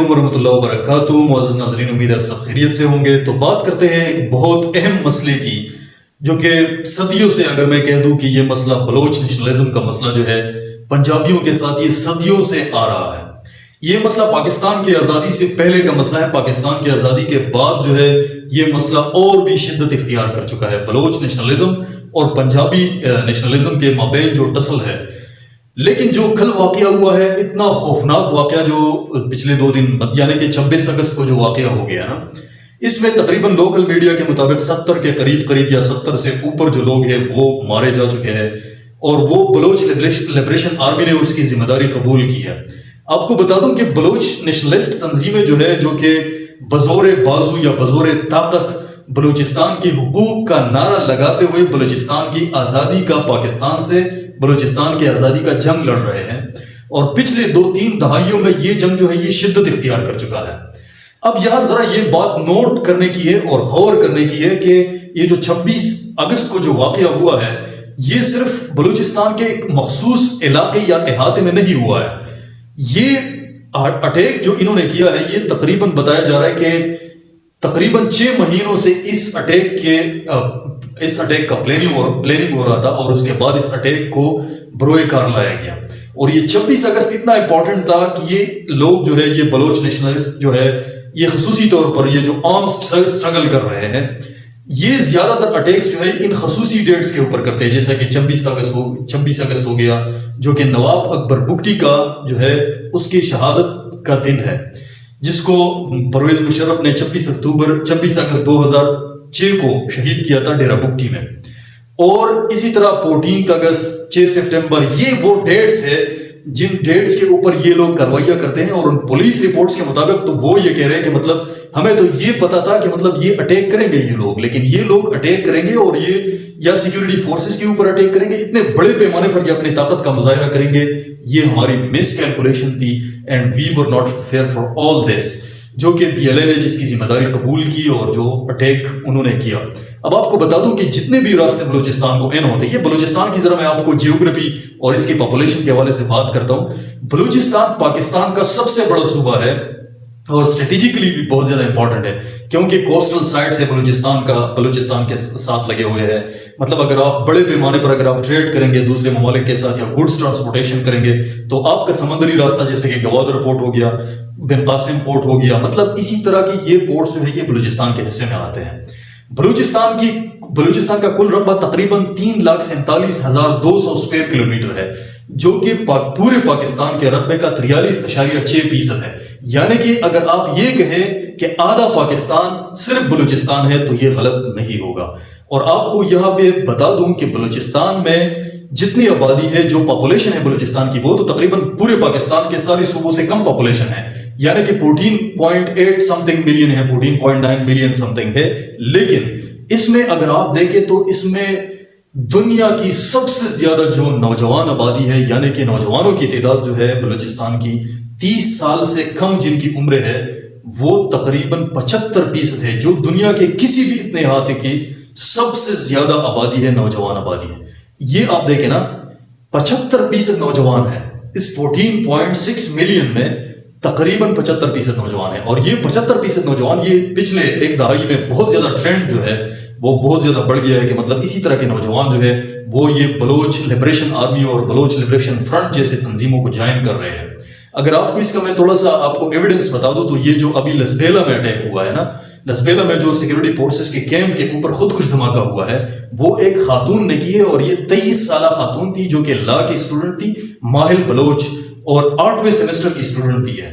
ورحمۃ اللہ وبرکاتہ. معزز ناظرین, امید ہے آپ سب خیریت سے ہوں گے. تو بات کرتے ہیں ایک بہت اہم مسئلے کی, جو کہ صدیوں سے, اگر میں کہہ دوں کہ یہ مسئلہ بلوچ نیشنلزم کا مسئلہ جو ہے پنجابیوں کے ساتھ یہ صدیوں سے آ رہا ہے. یہ مسئلہ پاکستان کی آزادی سے پہلے کا مسئلہ ہے. پاکستان کی آزادی کے بعد جو ہے یہ مسئلہ اور بھی شدت اختیار کر چکا ہے. بلوچ نیشنلزم اور پنجابی نیشنلزم کے مابین جو ٹسل ہے. لیکن جو کل واقعہ ہوا ہے, اتنا خوفناک واقعہ جو پچھلے 2 دن یعنی کہ 26 اگست کو جو واقعہ ہو گیا نا, اس میں تقریباً لوکل میڈیا کے مطابق 70 کے قریب یا 70 سے اوپر جو لوگ ہیں وہ مارے جا چکے ہیں, اور وہ بلوچ لبریشن آرمی نے اس کی ذمہ داری قبول کی ہے. آپ کو بتا دوں کہ بلوچ نیشنلسٹ تنظیمیں جو ہے, جو کہ بزور بازو یا بزور طاقت بلوچستان کی حقوق کا نعرہ لگاتے ہوئے بلوچستان کی آزادی کا, پاکستان سے بلوچستان کی آزادی کا جنگ لڑ رہے ہیں. اور پچھلے 2-3 دہائیوں میں یہ جنگ جو ہے یہ شدت اختیار کر چکا ہے. اب یہاں ذرا یہ بات نوٹ کرنے کی ہے اور غور کرنے کی ہے کہ یہ جو 26 اگست کو جو واقعہ ہوا ہے یہ صرف بلوچستان کے ایک مخصوص علاقے یا احاطے میں نہیں ہوا ہے. یہ اٹیک جو انہوں نے کیا ہے یہ تقریباً بتایا جا رہا ہے کہ تقریباً 6 مہینوں سے اس اٹیک کا پلاننگ ہو رہا تھا, اور اس کے بعد اس اٹیک کو بروئے کار لایا گیا. اور یہ 26 اگست اتنا امپورٹنٹ تھا کہ یہ لوگ جو ہے, یہ بلوچ نیشنلسٹ جو ہے, یہ خصوصی طور پر یہ جو آرم سٹرگل کر رہے ہیں, یہ زیادہ تر اٹیکس جو ہے ان خصوصی ڈیٹس کے اوپر کرتے ہیں. جیسا کہ 26 اگست ہو گیا, جو کہ نواب اکبر بگٹی کا جو ہے اس کی شہادت کا دن ہے, جس کو پرویز مشرف نے 26 اگست 2006 کو شہید کیا تھا ڈیرہ بگٹی میں. اور اسی طرح 14 اگست, 6 سپٹمبر, یہ وہ ڈیٹس ہے جن ڈیٹس کے اوپر یہ لوگ کاروائیاں کرتے ہیں. اور ان پولیس رپورٹس کے مطابق تو وہ یہ کہہ رہے ہیں کہ مطلب ہمیں تو یہ پتا تھا کہ مطلب یہ اٹیک کریں گے یہ لوگ, لیکن یہ لوگ اٹیک کریں گے اور یہ یا سیکیورٹی فورسز کے اوپر اٹیک کریں گے, اتنے بڑے پیمانے پر یہ اپنی طاقت کا مظاہرہ کریں گے. یہ ہماری مس کیلکولیشن تھی, and we were not fair for all this, جو کہ پی ایل اے نے جس کی ذمہ داری قبول کی اور جو اٹیک انہوں نے کیا. اب آپ کو بتا دوں کہ جتنے بھی راستے بلوچستان کو ان ہوتے ہیں, یہ بلوچستان کی ذرا میں آپ کو جیوگرافی اور اس کی پاپولیشن کے حوالے سے بات کرتا ہوں. بلوچستان پاکستان کا سب سے بڑا صوبہ ہے اور اسٹریٹجیکلی بھی بہت زیادہ امپورٹنٹ ہے, کیونکہ کوسٹل سائٹس ہے بلوچستان کے ساتھ لگے ہوئے ہیں. مطلب اگر آپ بڑے پیمانے پر اگر آپ ٹریڈ کریں گے دوسرے ممالک کے ساتھ یا گڈس ٹرانسپورٹیشن کریں گے, تو آپ کا سمندری راستہ جیسے کہ گوادر پورٹ ہو گیا, بن قاسم پورٹ ہو گیا, مطلب اسی طرح کی یہ پورٹس جو ہے یہ بلوچستان کے حصے میں آتے ہیں. بلوچستان کا کل رقبہ تقریباً 3,47,200 اسکوائر کلومیٹر ہے, جو کہ پورے پاکستان کے رقبے کا 43.6% ہے. یعنی کہ اگر آپ یہ کہیں کہ آدھا پاکستان صرف بلوچستان ہے تو یہ غلط نہیں ہوگا. اور آپ کو یہاں پہ بتا دوں کہ بلوچستان میں جتنی آبادی ہے, جو پاپولیشن ہے بلوچستان کی, وہ تو تقریباً پورے پاکستان کے سارے صوبوں سے کم پاپولیشن ہے, یعنی کہ 14.8 سمتنگ ملین ہے, 14.9 ملین سمتنگ ہے. لیکن اس میں اگر آپ دیکھیں تو اس میں دنیا کی سب سے زیادہ جو نوجوان آبادی ہے, یعنی کہ نوجوانوں کی تعداد جو ہے بلوچستان کی 30 سال سے کم جن کی عمر ہے, وہ تقریباً 75% ہے, جو دنیا کے کسی بھی اتنے احاطے کی سب سے زیادہ آبادی ہے, نوجوان آبادی ہے. یہ آپ دیکھیں نا, 75% نوجوان ہے. اس 14.6 ملین میں تقریباً 75% نوجوان ہے. اور یہ 75% نوجوان یہ پچھلے 1 دہائی میں بہت زیادہ ٹرینڈ جو ہے وہ بہت زیادہ بڑھ گیا ہے, کہ مطلب اسی طرح کے نوجوان جو ہے وہ یہ بلوچ لبریشن آرمی اور بلوچ لبریشن فرنٹ جیسے تنظیموں کو جوائن کر رہے ہیں. اگر آپ کو اس کا میں تھوڑا سا آپ کو ایویڈنس بتا دوں تو یہ جو ابھی لسبیلا میں اٹیک ہوا ہے نا, لسبیلا میں جو سیکیورٹی فورسز کے کیمپ کے اوپر خودکش دھماکہ ہوا ہے, وہ ایک خاتون نے کی ہے. اور یہ 23 سالہ خاتون تھی, جو کہ لا کی اسٹوڈنٹ تھی, ماہل بلوچ, اور 8ویں سیمسٹر کی اسٹوڈنٹ تھی ہے.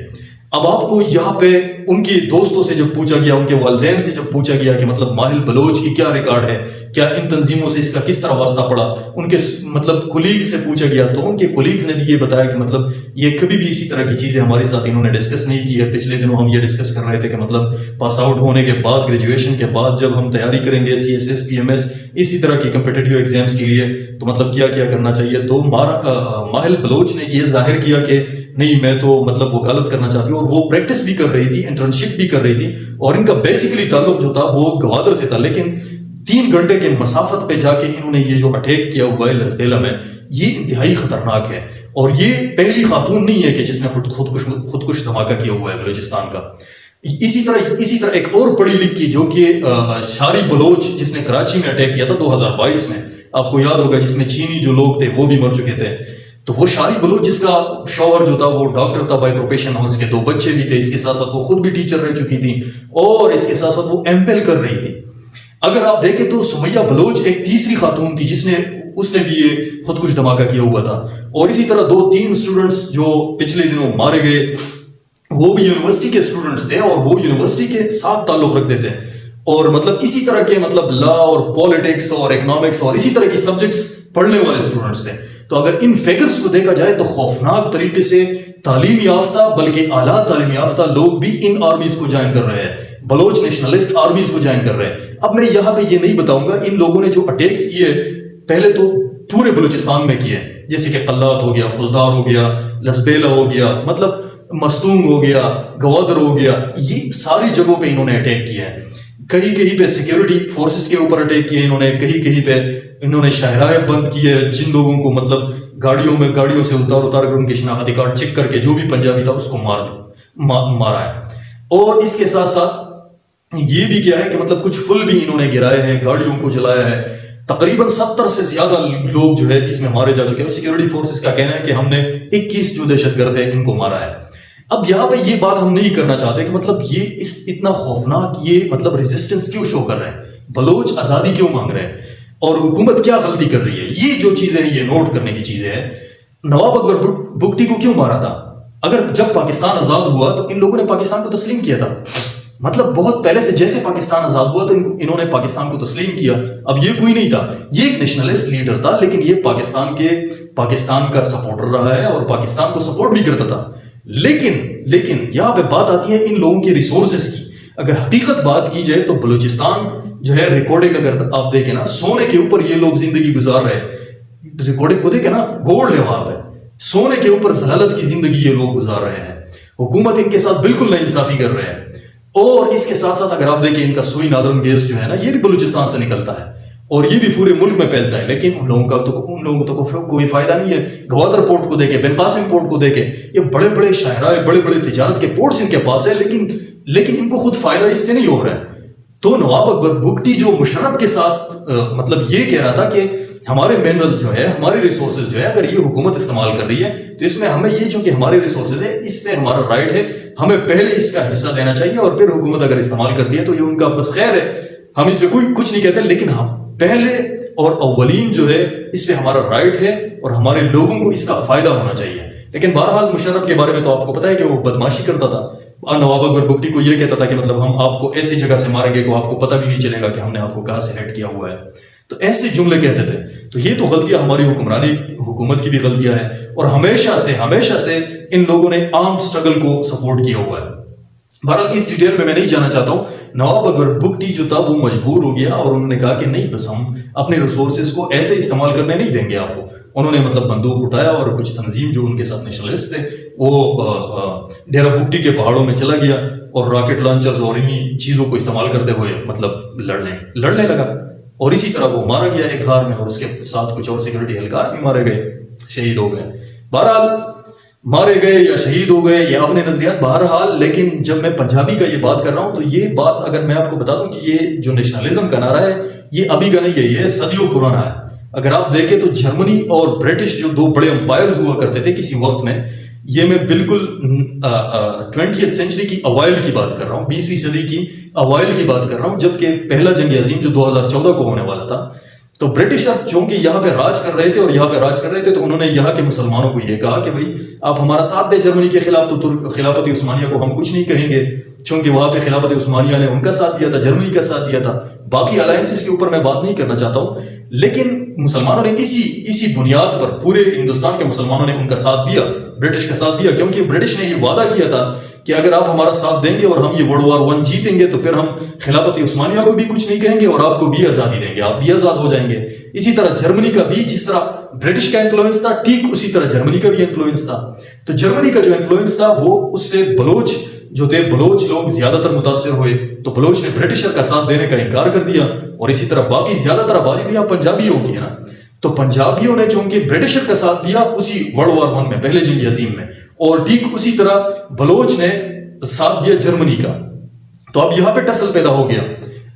اب آپ کو یہاں پہ ان کی دوستوں سے جب پوچھا گیا, ان کے والدین سے جب پوچھا گیا کہ مطلب ماہل بلوچ کی کیا ریکارڈ ہے, کیا ان تنظیموں سے اس کا کس طرح واسطہ پڑا, ان کے مطلب کولیگز سے پوچھا گیا, تو ان کے کولیگز نے بھی یہ بتایا کہ مطلب یہ کبھی بھی اسی طرح کی چیزیں ہمارے ساتھ انہوں نے ڈسکس نہیں کی ہے. پچھلے دنوں ہم یہ ڈسکس کر رہے تھے کہ مطلب پاس آؤٹ ہونے کے بعد, گریجویشن کے بعد جب ہم تیاری کریں گے CSS PMS اسی طرح کی کمپٹیٹیو ایگزامس کے لیے, تو مطلب کیا کیا کرنا چاہیے. تو ماہل بلوچ نے یہ ظاہر کیا کہ نہیں میں تو مطلب وکالت کرنا چاہتی ہوں, اور وہ پریکٹس بھی کر رہی تھی, انٹرنشپ بھی کر رہی تھی, اور ان کا بیسیکلی تعلق جو تھا وہ گوادر سے تھا. لیکن 3 گھنٹے کے مسافت پہ جا کے انہوں نے یہ جو اٹیک کیا ہوا ہے لسبیلا میں, یہ انتہائی خطرناک ہے. اور یہ پہلی خاتون نہیں ہے کہ جس نے خودکش دھماکہ کیا ہوا ہے بلوچستان کا. اسی طرح ایک اور پڑھی لکھی جو کہ شاری بلوچ جس نے کراچی میں اٹیک کیا تھا 2022 میں، آپ کو یاد ہوگا، جس میں چینی جو لوگ تھے وہ بھی مر چکے تھے. تو وہ شاری بلوچ جس کا شوہر جو تھا وہ ڈاکٹر تھا بائی پروفیشن، اور اس کے 2 بچے بھی تھے، اس کے ساتھ ساتھ وہ خود بھی ٹیچر رہ چکی تھی اور اس کے ساتھ ساتھ وہ ایم پیل کر رہی تھی. اگر آپ دیکھیں تو سمیہ بلوچ ایک تیسری خاتون تھی اس نے بھی یہ خودکش دھماکہ کیا ہوا تھا. اور اسی طرح 2-3 اسٹوڈنٹس جو پچھلے دنوں مارے گئے وہ بھی یونیورسٹی کے اسٹوڈنٹس تھے اور وہ یونیورسٹی کے ساتھ تعلق رکھتے تھے، اور مطلب اسی طرح کے مطلب لا اور پالیٹکس اور اکنامکس اور اسی طرح کی سبجیکٹس پڑھنے والے اسٹوڈنٹس تھے. تو اگر ان فیگرز کو دیکھا جائے تو خوفناک طریقے سے تعلیم یافتہ بلکہ اعلیٰ تعلیم یافتہ لوگ بھی ان آرمیز کو جوائن کر رہے ہیں، بلوچ نیشنلسٹ آرمیز کو جوائن کر رہے ہیں. اب میں یہاں پہ یہ نہیں بتاؤں گا ان لوگوں نے جو اٹیکس کیے پہلے تو پورے بلوچستان میں کیے، جیسے کہ قلات ہو گیا، فزدار ہو گیا، لسبیلا ہو گیا، مطلب مستونگ ہو گیا، گوادر ہو گیا، یہ ساری جگہوں پہ انہوں نے اٹیک کیا ہے. کہیں پہ سیکیورٹی فورسز کے اوپر اٹیک کیے انہوں نے، کہیں پہ انہوں نے شاہراہیں بند کیے، جن لوگوں کو مطلب گاڑیوں سے اتار کر ان کے شناختی کارڈ چیک کر کے جو بھی پنجابی تھا اس کو مارا ہے. اور اس کے ساتھ ساتھ یہ بھی کیا ہے کہ مطلب کچھ فل بھی انہوں نے گرائے ہیں، گاڑیوں کو جلایا ہے. تقریباً 70 سے زیادہ لوگ جو ہے اس میں مارے جا چکے ہیں. سیکیورٹی فورسز کا کہنا ہے کہ ہم نے 21 جو دہشت گرد ہیں ان کو مارا ہے. اب یہاں پہ یہ بات ہم نہیں کرنا چاہتے کہ مطلب یہ اتنا خوفناک یہ مطلب ریزسٹنس کیوں شو کر رہے ہیں، بلوچ آزادی کیوں مانگ رہے ہیں اور حکومت کیا غلطی کر رہی ہے. یہ جو چیزیں ہیں یہ نوٹ کرنے کی چیزیں ہیں. نواب اکبر بگٹی کو کیوں مارا تھا؟ اگر جب پاکستان آزاد ہوا تو ان لوگوں نے پاکستان کو تسلیم کیا تھا، مطلب بہت پہلے سے جیسے پاکستان آزاد ہوا تو انہوں نے پاکستان کو تسلیم کیا. اب یہ کوئی نہیں تھا، یہ ایک نیشنلسٹ لیڈر تھا، لیکن یہ پاکستان کا سپورٹر رہا ہے اور پاکستان کو سپورٹ بھی کرتا تھا. لیکن یہاں پہ بات آتی ہے ان لوگوں کی ریسورسز کی. اگر حقیقت بات کی جائے تو بلوچستان جو ہے ریکارڈنگ اگر آپ دیکھیں نا، سونے کے اوپر یہ لوگ زندگی گزار رہے ہیں. ریکارڈنگ کو دیکھیں نا، گولڈ ہے وہاں پہ، سونے کے اوپر ذلت کی زندگی یہ لوگ گزار رہے ہیں. حکومت ان کے ساتھ بالکل ناانصافی کر رہے ہیں. اور اس کے ساتھ ساتھ اگر آپ دیکھیں ان کا سوئی نادرن گیس جو ہے نا، یہ بھی بلوچستان سے نکلتا ہے اور یہ بھی پورے ملک میں پھیلتا ہے. لیکن ان لوگوں کو تو کوئی فائدہ نہیں ہے. گوادر پورٹ کو دیکھیں، بن قاسم پورٹ کو دیکھیں، یہ بڑے بڑے شاہراہ، بڑے بڑے تجارت کے پورٹس ان کے پاس ہے، لیکن ان کو خود فائدہ اس سے نہیں ہو رہا ہے. تو نواب اکبر بگٹی جو مشرف کے ساتھ مطلب یہ کہہ رہا تھا کہ ہمارے منرلز جو ہے، ہمارے ریسورسز جو ہے، اگر یہ حکومت استعمال کر رہی ہے تو اس میں ہمیں یہ جو کہ ہمارے ریسورسز ہے اس میں ہمارا رائٹ ہے، ہمیں پہلے اس کا حصہ دینا چاہیے اور پھر حکومت اگر استعمال کرتی ہے تو یہ ان کا بس خیر ہے، ہم اس پہ کچھ نہیں کہتے، لیکن ہم پہلے اور اولین جو ہے اس پہ ہمارا رائٹ ہے اور ہمارے لوگوں کو اس کا فائدہ ہونا چاہیے. لیکن بہرحال مشرف کے بارے میں تو آپ کو پتا ہے کہ وہ بدماشی کرتا تھا. نواب اکبر بگٹی کو یہ کہتا تھا کہ مطلب ہم آپ کو ایسی جگہ سے ماریں گے کہ آپ کو پتہ بھی نہیں چلے گا کہ ہم نے آپ کو کہاں سے ہٹ کیا ہوا ہے. تو ایسے جملے کہتے تھے. تو یہ تو غلطیاں ہماری حکومت کی بھی غلطیاں ہیں اور ہمیشہ سے ان لوگوں نے آرمڈ اسٹرگل کو سپورٹ کیا ہوا ہے. بہرحال اس ڈیٹیل میں نہیں جانا چاہتا ہوں. نواب اکبر بگٹی جو تھا وہ مجبور ہو گیا اور انہوں نے کہا کہ نہیں، بس ہم اپنے ریسورسز کو ایسے استعمال کرنے نہیں دیں گے آپ کو. انہوں نے مطلب بندوق اٹھایا اور کچھ تنظیم جو ان کے ساتھ نیشنلسٹ تھے وہ ڈیرہ بگٹی کے پہاڑوں میں چلا گیا اور راکٹ لانچرز اور انہی چیزوں کو استعمال کرتے ہوئے مطلب لڑنے لگا. اور اسی طرح وہ مارا گیا ایک غار میں اور اس کے ساتھ کچھ اور سیکورٹی اہلکار بھی مارے گئے، شہید ہو گئے. بہرحال مارے گئے یا شہید ہو گئے یا اپنے نظریات، بہرحال لیکن جب میں پنجابی کا یہ بات کر رہا ہوں تو یہ بات اگر میں آپ کو بتا دوں کہ یہ جو نیشنلزم کا نعرہ ہے یہ ابھی کا نہیں ہے، یہ صدیوں پرانا ہے. اگر آپ دیکھیں تو جرمنی اور برٹش جو 2 بڑے امپائرز ہوا کرتے تھے کسی وقت میں، یہ میں بالکل 20th سینچری کی اوائل کی بات کر رہا ہوں، 20ویں صدی کی اوائل کی بات کر رہا ہوں، جبکہ پہلا جنگ عظیم جو 2014 کو ہونے والا تھا. تو برٹشر چونکہ یہاں پہ راج کر رہے تھے تو انہوں نے یہاں کے مسلمانوں کو یہ کہا کہ بھائی آپ ہمارا ساتھ دیں جرمنی کے خلاف، تو خلافت عثمانیہ کو ہم کچھ نہیں کہیں گے، چونکہ وہاں پہ خلافت عثمانیہ نے ان کا ساتھ دیا تھا، جرمنی کا ساتھ دیا تھا. باقی الائنسز کے اوپر میں بات نہیں کرنا چاہتا ہوں، لیکن مسلمانوں نے اسی بنیاد پر پورے ہندوستان کے مسلمانوں نے ان کا ساتھ دیا، برٹش کا ساتھ دیا، کیونکہ برٹش نے یہ وعدہ کیا تھا کہ اگر آپ ہمارا ساتھ دیں گے اور ہم یہ World War I جیتیں گے تو پھر ہم خلافت عثمانیہ کو بھی کچھ نہیں کہیں گے اور آپ کو بھی آزادی دیں گے، آپ بھی آزاد ہو جائیں گے. اسی طرح جرمنی کا بھی جس طرح برٹش کا انفلوئنس تھا ٹھیک اسی طرح جرمنی کا بھی انفلوئنس تھا. تو جرمنی کا جو انفلوئنس تھا وہ اس سے بلوچ جو تھے، بلوچ لوگ زیادہ تر متاثر ہوئے، تو بلوچ نے برٹشر کا ساتھ دینے کا انکار کر دیا. اور اسی طرح باقی زیادہ تر آبادی تو یہاں پنجابی ہوگی ہے نا، تو پنجابیوں نے چونکہ برٹشر کا ساتھ دیا اسی ورلڈ وار ون میں، پہلے جنگ عظیم میں، اور ٹھیک اسی طرح بلوچ نے ساتھ دیا جرمنی کا. تو اب یہاں پہ ٹسل پیدا ہو گیا.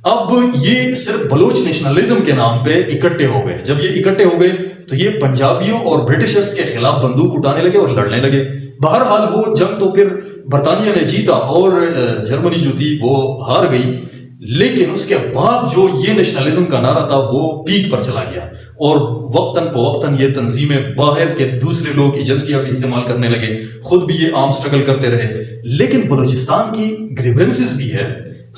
اب یہ صرف بلوچ نیشنلزم کے نام پہ اکٹھے ہو گئے. جب یہ اکٹھے ہو گئے تو یہ پنجابیوں اور برٹشرز کے خلاف بندوق اٹھانے لگے اور لڑنے لگے. بہرحال وہ جنگ تو پھر برطانیہ نے جیتا اور جرمنی جو تھی وہ ہار گئی. لیکن اس کے بعد جو یہ نیشنلزم کا نعرہ تھا وہ پیک پر چلا گیا، اور وقتاً فوقتاً یہ تنظیمیں باہر کے دوسرے لوگ ایجنسیاں بھی استعمال کرنے لگے، خود بھی یہ عام سٹرگل کرتے رہے. لیکن بلوچستان کی گریونسز بھی ہے،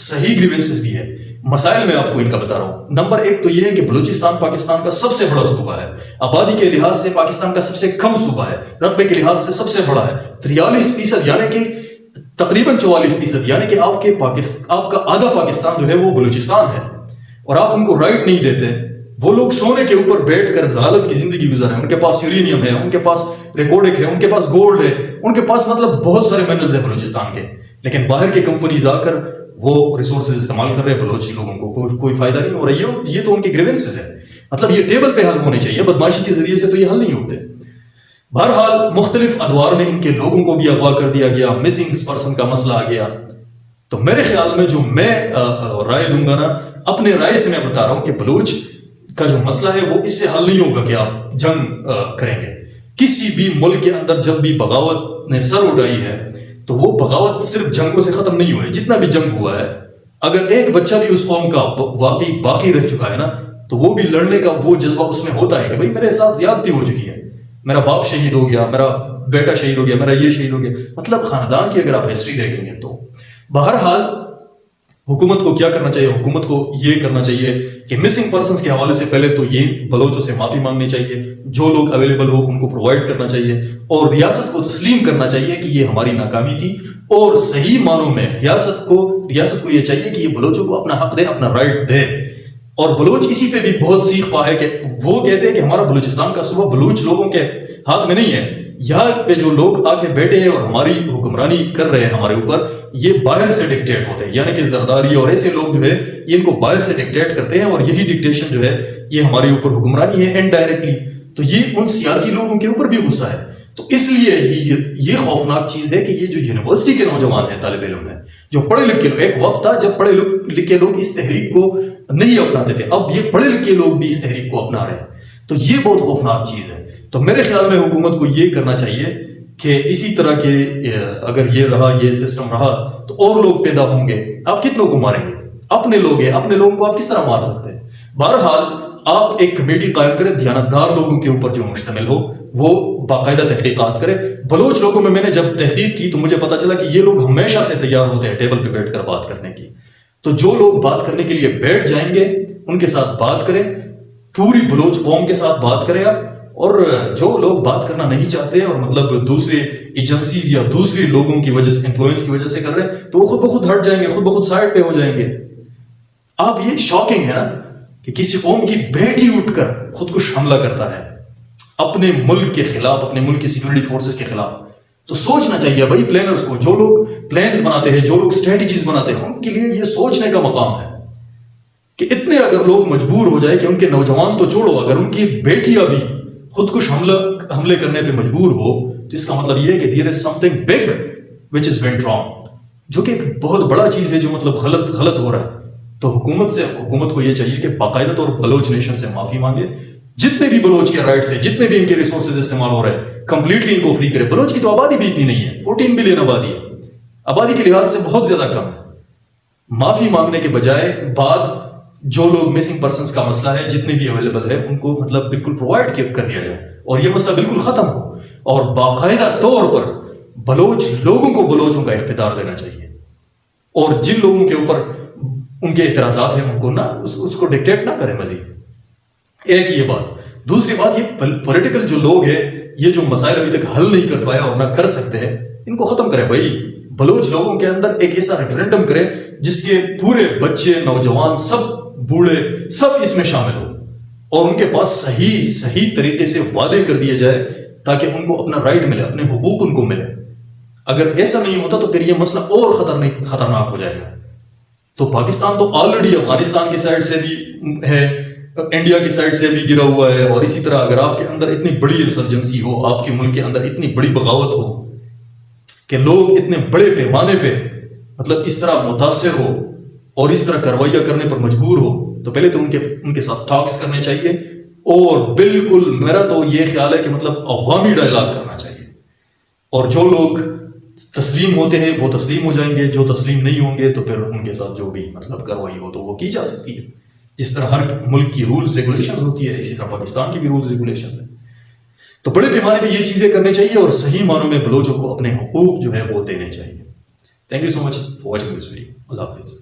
صحیح گریونسز بھی ہے. مسائل میں آپ کو ان کا بتا رہا ہوں. نمبر ایک تو یہ ہے کہ بلوچستان پاکستان کا سب سے بڑا صوبہ ہے، آبادی کے لحاظ سے پاکستان کا سب سے کم صوبہ ہے، رقبے کے لحاظ سے سب سے بڑا ہے. 43% یعنی کہ تقریباً 44%، یعنی کہ آپ کا آدھا پاکستان جو ہے وہ بلوچستان ہے، اور آپ ان کو رائٹ نہیں دیتے. وہ لوگ سونے کے اوپر بیٹھ کر ضلالت کی زندگی گزارے ہیں. ان کے پاس یورینیم ہے، ان کے پاس ریکارڈک ہے، ان کے پاس گولڈ ہے، ان کے پاس مطلب بہت سارے منرلز ہیں بلوچستان کے. لیکن باہر کی کمپنیز آ کر وہ ریسورسز استعمال کر رہے ہیں، بلوچی لوگوں کو کوئی فائدہ نہیں ہو رہا. یہ تو ان کے گریونسز ہے. مطلب یہ ٹیبل پہ حل ہونے چاہیے، بدماشی کے ذریعے سے تو یہ حل نہیں ہوتے. بہرحال مختلف ادوار میں ان کے لوگوں کو بھی اغوا کر دیا گیا، مسنگ پرسن کا مسئلہ آ گیا. تو میرے خیال میں جو میں رائے دوں گا نا، اپنے رائے سے میں بتا رہا ہوں کہ بلوچ کا جو مسئلہ ہے وہ اس سے حل نہیں ہوگا کہ آپ جنگ کریں گے. کسی بھی ملک کے اندر جب بھی بغاوت نے سر اٹھائی ہے تو وہ بغاوت صرف جنگوں سے ختم نہیں ہوئی. جتنا بھی جنگ ہوا ہے، اگر ایک بچہ بھی اس قوم کا واقعی باقی رہ چکا ہے نا، تو وہ بھی لڑنے کا وہ جذبہ اس میں ہوتا ہے کہ بھائی میرے ساتھ زیادتی ہو چکی ہے، میرا باپ شہید ہو گیا، میرا بیٹا شہید ہو گیا، میرا یہ شہید ہو گیا. مطلب خاندان کی اگر آپ ہسٹری دیکھیں گے تو بہرحال حکومت کو کیا کرنا چاہیے؟ حکومت کو یہ کرنا چاہیے کہ مسنگ پرسنز کے حوالے سے پہلے تو یہ بلوچوں سے معافی مانگنی چاہیے، جو لوگ اویلیبل ہو ان کو پرووائڈ کرنا چاہیے، اور ریاست کو تسلیم کرنا چاہیے کہ یہ ہماری ناکامی تھی. اور صحیح معنوں میں ریاست کو یہ چاہیے کہ یہ بلوچوں کو اپنا حق دے، اپنا رائٹ دے. اور بلوچ اسی پہ بھی بہت سیکھ پا ہے کہ وہ کہتے ہیں کہ ہمارا بلوچستان کا صوبہ بلوچ لوگوں کے ہاتھ میں نہیں ہے. یہاں پہ جو لوگ آ کے بیٹھے ہیں اور ہماری حکمرانی کر رہے ہیں ہمارے اوپر، یہ باہر سے ڈکٹیٹ ہوتے ہیں. یعنی کہ زرداری اور ایسے لوگ جو ہے یہ ان کو باہر سے ڈکٹیٹ کرتے ہیں، اور یہی ڈکٹیشن جو ہے یہ ہمارے اوپر حکمرانی ہے انڈائریکٹلی. تو یہ ان سیاسی لوگوں کے اوپر بھی غصہ ہے. تو اس لیے یہ خوفناک چیز ہے کہ یہ جو یونیورسٹی کے نوجوان ہیں، طالب علم ہیں، جو پڑھے لکھے لوگ، ایک وقت تھا جب پڑھے لکھے لوگ اس تحریک کو نہیں اپناتے تھے، اب یہ پڑھے لکھے لوگ بھی اس تحریک کو اپنا رہے ہیں. تو یہ بہت خوفناک چیز ہے. تو میرے خیال میں حکومت کو یہ کرنا چاہیے کہ اسی طرح کے اگر یہ رہا، یہ سسٹم رہا، تو اور لوگ پیدا ہوں گے. آپ کتنوں کو ماریں گے؟ اپنے لوگ ہیں، اپنے لوگوں کو آپ کس طرح مار سکتے ہیں؟ بہرحال آپ ایک کمیٹی قائم کریں، دیانتدار لوگوں کے اوپر جو مشتمل ہو، وہ باقاعدہ تحقیقات کرے. بلوچ لوگوں میں نے جب تحقیق کی تو مجھے پتا چلا کہ یہ لوگ ہمیشہ سے تیار ہوتے ہیں ٹیبل پہ بیٹھ کر بات کرنے کی. تو جو لوگ بات کرنے کے لیے بیٹھ جائیں گے ان کے ساتھ بات کریں، پوری بلوچ قوم کے ساتھ بات کریں آپ. اور جو لوگ بات کرنا نہیں چاہتے اور مطلب دوسرے ایجنسیز یا دوسرے لوگوں کی وجہ سے، انفلوئنس کی وجہ سے کر رہے ہیں، تو وہ خود بخود ہٹ جائیں گے، خود بخود سائڈ پہ ہو جائیں گے. آپ یہ شاکنگ ہے نا کہ کسی قوم کی بیٹی اٹھ کر خودکش حملہ کرتا ہے اپنے ملک کے خلاف، اپنے ملک کی سیکورٹی فورسز کے خلاف. تو سوچنا چاہیے بھائی پلانرز کو، جو لوگ پلانز بناتے ہیں، جو لوگ اسٹریٹجیز بناتے ہیں، ان کے لیے یہ سوچنے کا مقام ہے کہ اتنے اگر لوگ مجبور ہو جائے کہ ان کے نوجوان تو چھوڑو، اگر ان کی بیٹیاں بھی خودکش حملے کرنے پہ مجبور ہو، تو اس کا مطلب یہ ہے کہ there is something big which is went wrong، جو کہ ایک بہت بڑا چیز ہے جو مطلب غلط ہو رہا ہے. تو حکومت کو یہ چاہیے کہ باقاعدہ طور پر بلوچ نیشن سے معافی مانگے. جتنے بھی بلوچ کے رائٹس ہیں، جتنے بھی ان کے ریسورسز استعمال ہو رہے ہیں، کمپلیٹلی ان کو فری کرے. بلوچ کی تو آبادی بھی اتنی نہیں ہے، 14 بلین آبادی ہے، آبادی کے لحاظ سے بہت زیادہ کم ہے. معافی مانگنے کے بجائے بعد جو لوگ مسنگ پرسنز کا مسئلہ ہے، جتنے بھی اویلیبل ہے، ان کو مطلب بالکل پرووائڈ کر دیا جائے اور یہ مسئلہ بالکل ختم ہو. اور باقاعدہ طور پر بلوچ لوگوں کو بلوچوں کا اقتدار دینا چاہیے، اور جن لوگوں کے اوپر ان کے اعتراضات ہیں ان کو نہ اس کو ڈکٹیٹ نہ کریں مزید. ایک یہ بات. دوسری بات، یہ پولیٹیکل جو لوگ ہیں، یہ جو مسائل ابھی تک حل نہیں کر پایا اور نہ کر سکتے ہیں، ان کو ختم کریں بھائی. بلوچ لوگوں کے اندر ایک ایسا ریفرینڈم کریں جس کے پورے بچے، نوجوان، سب بوڑھے، سب اس میں شامل ہو، اور ان کے پاس صحیح طریقے سے وعدے کر دیے جائے تاکہ ان کو اپنا رائٹ ملے، اپنے حقوق ان کو ملے. اگر ایسا نہیں ہوتا تو پھر یہ مسئلہ اور خطرناک ہو جائے گا. تو پاکستان تو آلریڈی افغانستان کی سائڈ سے بھی ہے، انڈیا کی سائڈ سے بھی گرا ہوا ہے، اور اسی طرح اگر آپ کے اندر اتنی بڑی انسرجنسی ہو، آپ کے ملک کے اندر اتنی بڑی بغاوت ہو کہ لوگ اتنے بڑے پیمانے پہ مطلب اس طرح متاثر ہو اور اس طرح کروائیاں کرنے پر مجبور ہو، تو پہلے تو ان کے ساتھ ٹاکس کرنے چاہیے، اور بالکل میرا تو یہ خیال ہے کہ مطلب عوامی ڈائلاگ کرنا چاہیے، اور جو لوگ تسلیم ہوتے ہیں وہ تسلیم ہو جائیں گے، جو تسلیم نہیں ہوں گے تو پھر ان کے ساتھ جو بھی مطلب کارروائی ہو تو وہ کی جا سکتی ہے، جس طرح ہر ملک کی رولز ریگولیشنز ہوتی ہے اسی طرح پاکستان کی بھی رولز ریگولیشنز ہیں۔ تو بڑے پیمانے پہ یہ چیزیں کرنی چاہیے، اور صحیح معنوں میں بلوچوں کو اپنے حقوق جو ہے وہ دینے چاہیے۔ Thank you so much for watching this video. Allah حافظ۔